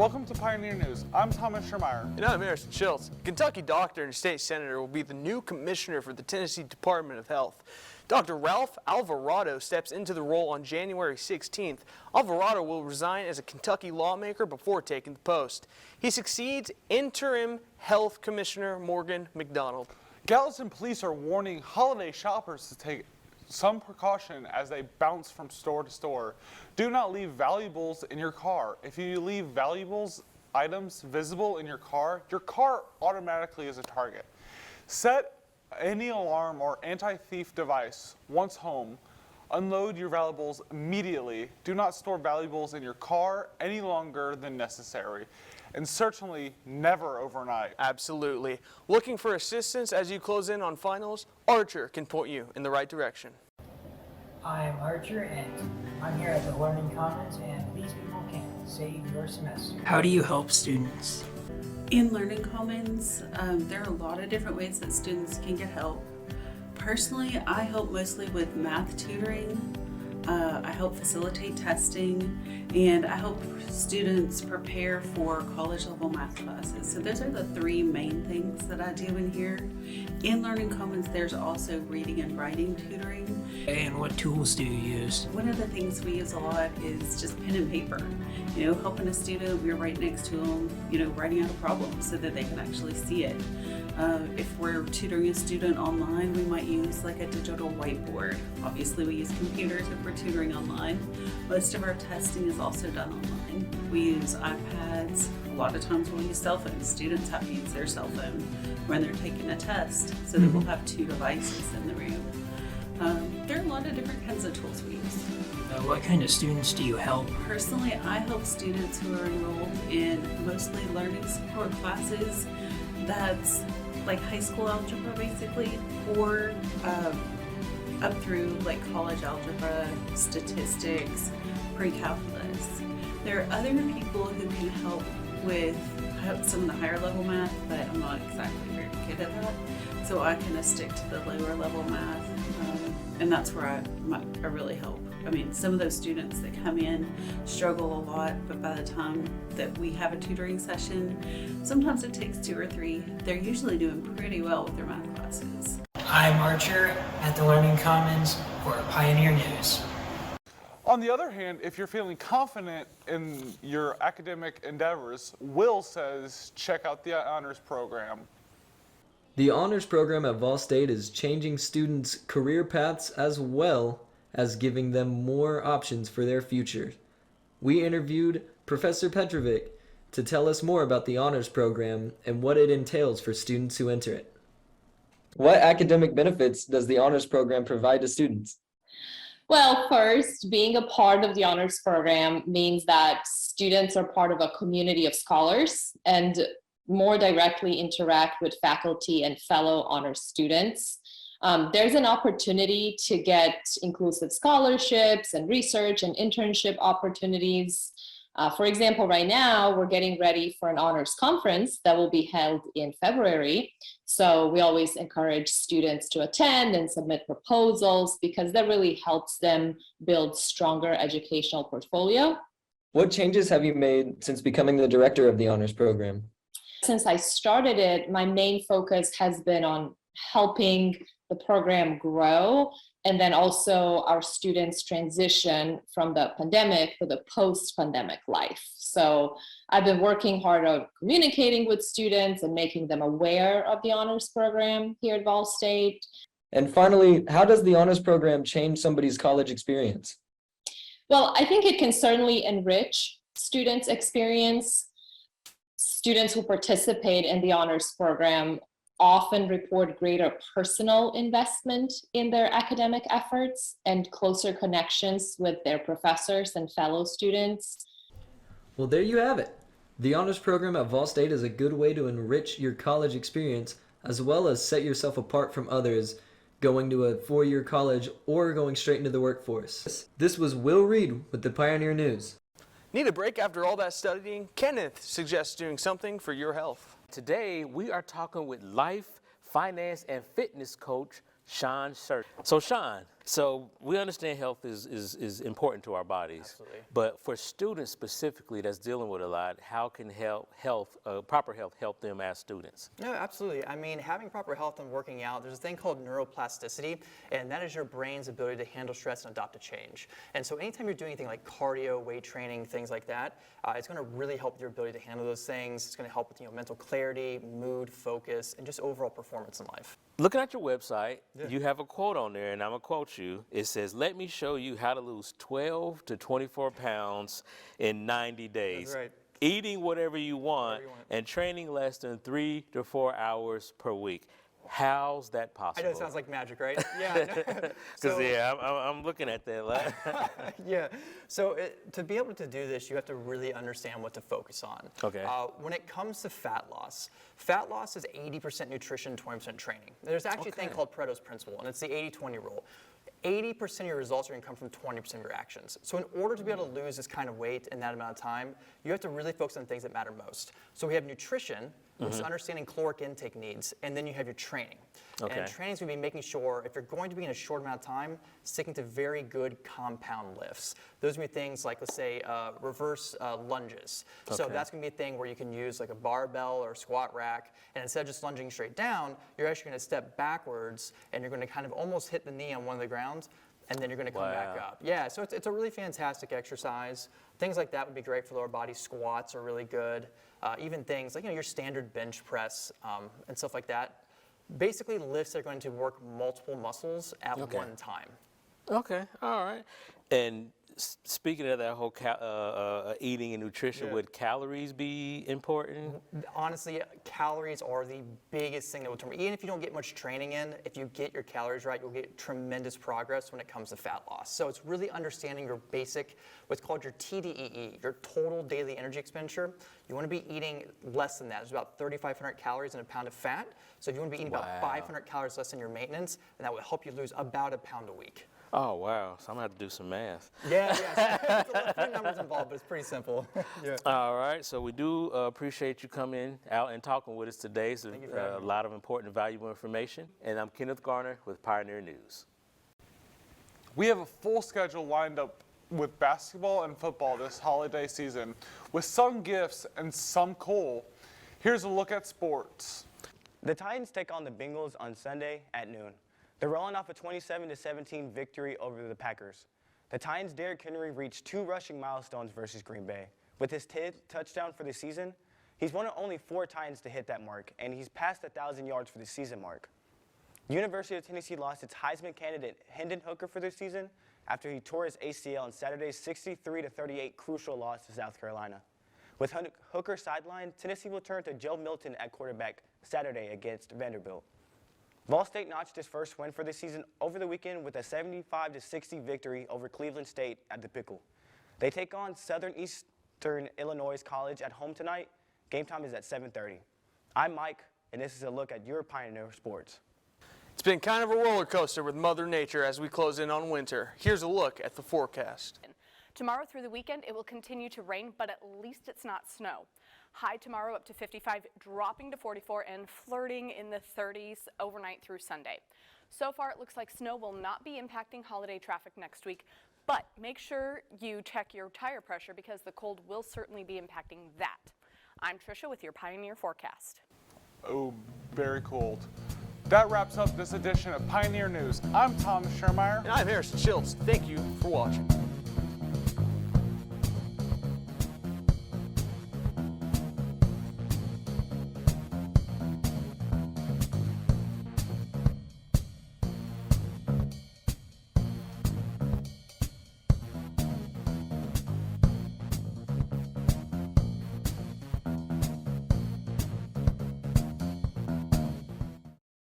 Welcome to Pioneer News. I'm Thomas Schiermeier. And I'm Schiltz. A Kentucky doctor and state senator will be the new commissioner for the Tennessee Department of Health. Dr. Ralph Alvarado steps into the role on January 16th. Alvarado will resign as a Kentucky lawmaker before taking the post. He succeeds interim health commissioner Morgan McDonald. Gallatin police are warning holiday shoppers to take some precaution as they bounce from store to store. Do not leave valuables in your car. If you leave valuables items visible in your car automatically is a target. Set any alarm or anti-thief device once home. Unload your valuables immediately. Do not store valuables in your car any longer than necessary. And certainly never overnight. Absolutely. Looking for assistance as you close in on finals? Archer can point you in the right direction. I'm Archer, and I'm here at the Learning Commons, and these people can save your semester. How do you help students? In Learning Commons, there are a lot of different ways that students can get help. Personally, I help mostly with math tutoring. I help facilitate testing, and I help students prepare for college level math classes. So those are the three main things that I do in here. In Learning Commons, there's also reading and writing tutoring. And what tools do you use? One of the things we use a lot is just pen and paper. You know, helping a student, we're right next to them, you know, writing out a problem so that they can actually see it. If we're tutoring a student online, we might use like a digital whiteboard. Obviously, we use computers if we're tutoring online. Most of our testing is also done online. We use iPads. A lot of times we'll use cell phones. Students have to use their cell phone when they're taking a test, so that we'll have two devices in the room. There are a lot of different kinds of tools we use. What kind of students do you help? Personally, I help students who are enrolled in mostly learning support classes. That's like high school algebra basically, or up through like college algebra, statistics, pre-calculus. There are other people who can help with some of the higher level math, but I'm not exactly very good at that. So I kind of stick to the lower level math, and that's where I really help. I mean, some of those students that come in struggle a lot, but by the time that we have a tutoring session, sometimes it takes 2 or 3. They're usually doing pretty well with their math classes. I'm Archer at the Learning Commons for Pioneer News. On the other hand, if you're feeling confident in your academic endeavors, Will says check out the honors program. The honors program at Vol State is changing students' career paths as well as giving them more options for their future. We interviewed Professor Petrovic to tell us more about the honors program and what it entails for students who enter it. What academic benefits does the honors program provide to students? Well, first, being a part of the honors program means that students are part of a community of scholars and more directly interact with faculty and fellow honors students. There's an opportunity to get inclusive scholarships and research and internship opportunities. For example, right now, we're getting ready for an honors conference that will be held in February. So we always encourage students to attend and submit proposals because that really helps them build stronger educational portfolio. What changes have you made since becoming the director of the honors program? Since I started it, my main focus has been on helping the program grow, and then also our students transition from the pandemic to the post-pandemic life. So I've been working hard on communicating with students and making them aware of the honors program here at Vol State. And finally, how does the honors program change somebody's college experience? Well, I think it can certainly enrich students' experience. Students who participate in the honors program often report greater personal investment in their academic efforts and closer connections with their professors and fellow students. Well, there you have it. The honors program at Vol State is a good way to enrich your college experience as well as set yourself apart from others going to a 4-year college or going straight into the workforce. This was Will Reed with the Pioneer News. Need a break after all that studying? Kenneth suggests doing something for your health. Today, we are talking with life, finance, and fitness coach, Sean Schiertz. So, Sean, So we understand health is important to our bodies. Absolutely. But for students specifically that's dealing with a lot, how can proper health help them as students? No, absolutely. I mean, having proper health and working out, there's a thing called neuroplasticity, and that is your brain's ability to handle stress and adapt to change. And so anytime you're doing anything like cardio, weight training, things like that, it's going to really help your ability to handle those things. It's going to help with mental clarity, mood, focus, and just overall performance in life. Looking at your website, you have a quote on there, and I'm going to quote you. It says, "Let me show you how to lose 12 to 24 pounds in 90 days. That's right. Eating whatever you want and training less than 3 to 4 hours per week." How's that possible? I know it sounds like magic, right? Yeah. Because I'm looking at that. Yeah. So to be able to do this, you have to really understand what to focus on. Okay. When it comes to fat loss is 80% nutrition, 20% training. There's actually a thing called Pareto's principle, and it's the 80-20 rule. 80% of your results are going to come from 20% of your actions. So in order to be able to lose this kind of weight in that amount of time, you have to really focus on things that matter most. So we have nutrition, which is understanding caloric intake needs, and then you have your training. Okay. And training is going to be making sure, if you're going to be in a short amount of time, sticking to very good compound lifts. Those would be things like, let's say, reverse lunges. So that's going to be a thing where you can use like a barbell or a squat rack, and instead of just lunging straight down, you're actually going to step backwards, and you're going to kind of almost hit the knee on one of the ground, and then you're going to come back up. Yeah, so it's a really fantastic exercise. Things like that would be great for lower body. Squats are really good. Even things like your standard bench press and stuff like that. Basically, lifts are going to work multiple muscles at one time. Okay, all right. And speaking of that whole eating and nutrition, would calories be important? Honestly, calories are the biggest thing that will determine. Even if you don't get much training in, if you get your calories right, you'll get tremendous progress when it comes to fat loss. So it's really understanding your basic, what's called your TDEE, your total daily energy expenditure. You want to be eating less than that. There's about 3,500 calories in a pound of fat. So if you want to be eating about 500 calories less than your maintenance, then that will help you lose about a pound a week. Oh, wow. So I'm going to have to do some math. Yeah. There's a lot of numbers involved, but it's pretty simple. All right. So we do appreciate you coming out and talking with us today. It's a lot of important and valuable information. And I'm Kenneth Garner with Pioneer News. We have a full schedule lined up with basketball and football this holiday season, with some gifts and some cool. Here's a look at sports. The Titans take on the Bengals on Sunday at noon. They're rolling off a 27-17 victory over the Packers. The Titans' Derrick Henry reached 2 rushing milestones versus Green Bay. With his 10th touchdown for the season, he's one of only 4 Titans to hit that mark, and he's passed 1,000 yards for the season mark. University of Tennessee lost its Heisman candidate Hendon Hooker for the season after he tore his ACL in Saturday's 63-38 crucial loss to South Carolina. With Hooker sidelined, Tennessee will turn to Joe Milton at quarterback Saturday against Vanderbilt. Ball State notched its first win for the season over the weekend with a 75-60 victory over Cleveland State at the Pickle. They take on Southern Eastern Illinois College at home tonight. Game time is at 7:30. I'm Mike, and this is a look at your Pioneer Sports. It's been kind of a roller coaster with Mother Nature as we close in on winter. Here's a look at the forecast. Tomorrow through the weekend, it will continue to rain, but at least it's not snow. High tomorrow up to 55, dropping to 44 and flirting in the 30s overnight through Sunday. So far, it looks like snow will not be impacting holiday traffic next week, but make sure you check your tire pressure because the cold will certainly be impacting that. I'm Tricia with your Pioneer forecast. Oh, very cold. That wraps up this edition of Pioneer News. I'm Thomas Schiermeier. And I'm Harrison Schiltz. Thank you for watching.